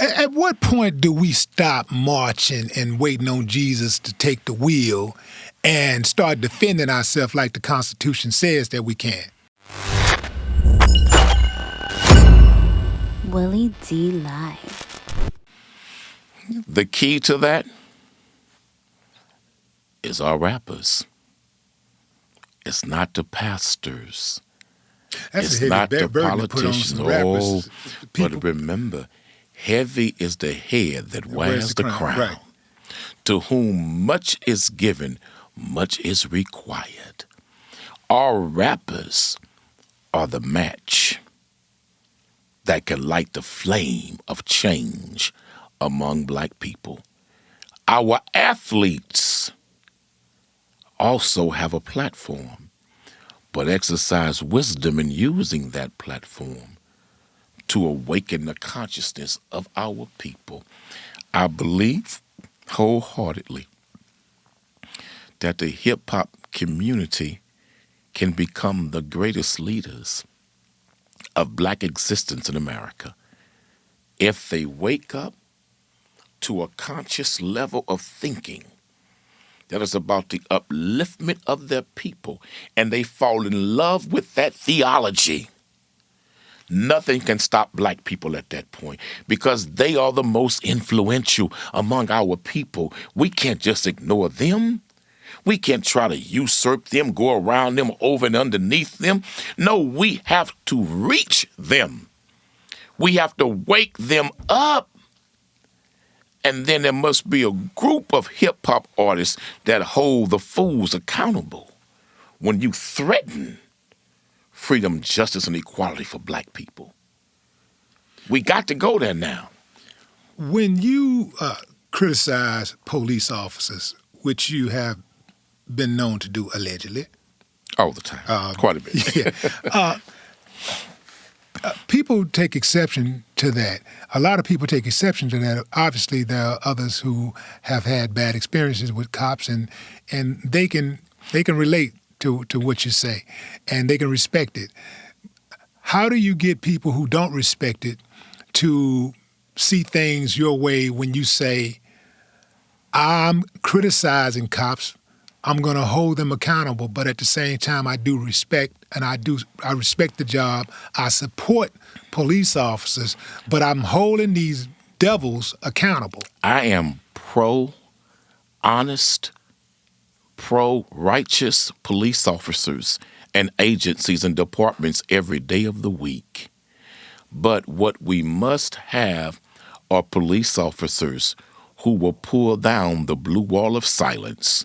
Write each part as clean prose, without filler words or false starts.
At what point do we stop marching and waiting on Jesus to take the wheel and start defending ourselves like the Constitution says that we can? Willie D. Live. The key to that is our rappers. It's not the pastors. That's It's a not heavy the burden to put on politicians. some rappers. Oh, People. but remember, heavy is the head that wears the crown. Right. To whom much is given, much is required. Our rappers are the match that can light the flame of change among black people. Our athletes also have a platform, but exercise wisdom in using that platform to awaken the consciousness of our people. I believe wholeheartedly that the hip-hop community can become the greatest leaders of black existence in America if they wake up to a conscious level of thinking that is about the upliftment of their people, and they fall in love with that theology. Nothing can stop black people at that point because they are the most influential among our people. We can't just ignore them. We can't try to usurp them, go around them, over and underneath them. No, we have to reach them. We have to wake them up. And then there must be a group of hip-hop artists that hold the fools accountable when you threaten freedom, justice, and equality for black people. We got to go there now. When you criticize police officers, which you have been known to do allegedly. All the time, quite a bit. Yeah. People take exception to that. A lot of people take exception to that. Obviously, there are others who have had bad experiences with cops, and they can relate to what you say, and they can respect it. How do you get people who don't respect it to see things your way when you say, I'm criticizing cops, I'm going to hold them accountable, but at the same time, I do respect, and I respect the job. I support police officers, but I'm holding these devils accountable. I am pro-honest, pro-righteous police officers and agencies and departments every day of the week. But what we must have are police officers who will pull down the blue wall of silence.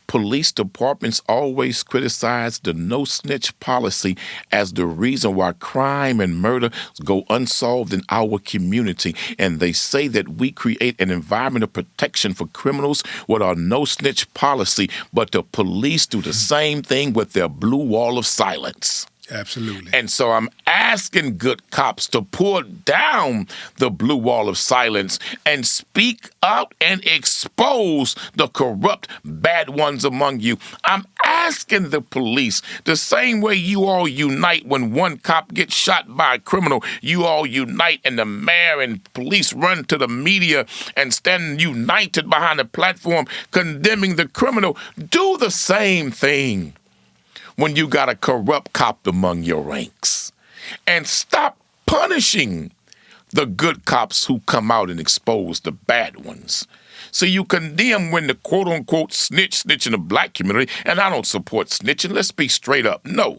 Police departments always criticize the no-snitch policy as the reason why crime and murder go unsolved in our community. And they say that we create an environment of protection for criminals with our no-snitch policy, but the police do the same thing with their blue wall of silence. Absolutely. And so I'm asking good cops to pull down the blue wall of silence and speak out and expose the corrupt bad ones among you. I'm asking the police the same way you all unite when one cop gets shot by a criminal. You all unite and the mayor and police run to the media and stand united behind a platform condemning the criminal. Do the same thing when you got a corrupt cop among your ranks. And stop punishing the good cops who come out and expose the bad ones. So you condemn when the quote-unquote snitch in the black community, and I don't support snitching, let's be straight up, no.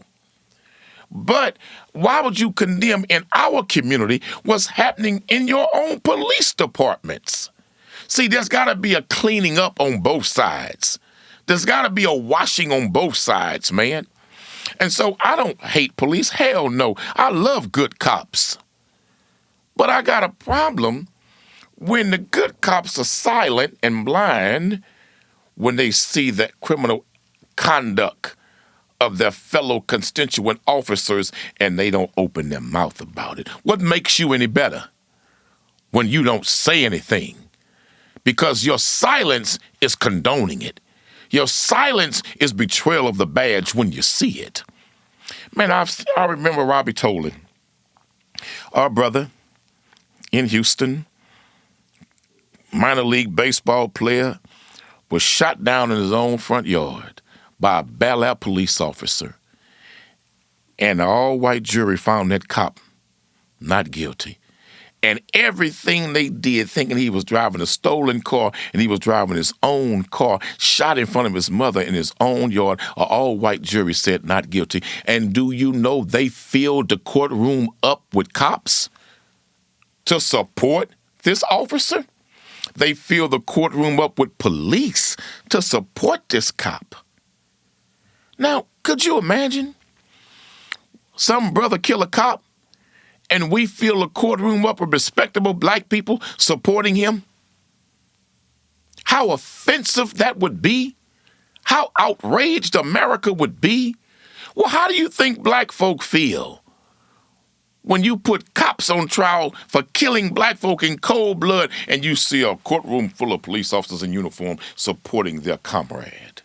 But why would you condemn in our community what's happening in your own police departments? See, there's got to be a cleaning up on both sides. There's got to be a washing on both sides, man. And so I don't hate police. Hell no. I love good cops. But I got a problem when the good cops are silent and blind when they see that criminal conduct of their fellow constituent officers and they don't open their mouth about it. What makes you any better when you don't say anything? Because your silence is condoning it. Your silence is betrayal of the badge when you see it. Man, I remember Robbie Tolan, our brother in Houston, minor league baseball player was shot down in his own front yard by a Bel Air police officer. And the all-white jury found that cop not guilty. And everything they did, thinking he was driving a stolen car and he was driving his own car, shot in front of his mother in his own yard, an all-white jury said not guilty. And do you know they filled the courtroom up with cops to support this officer? They filled the courtroom up with police to support this cop. Now, could you imagine? Some brother kill a cop, and we fill the courtroom up with respectable black people supporting him? How offensive that would be? How outraged America would be? Well, how do you think black folk feel when you put cops on trial for killing black folk in cold blood and you see a courtroom full of police officers in uniform supporting their comrade?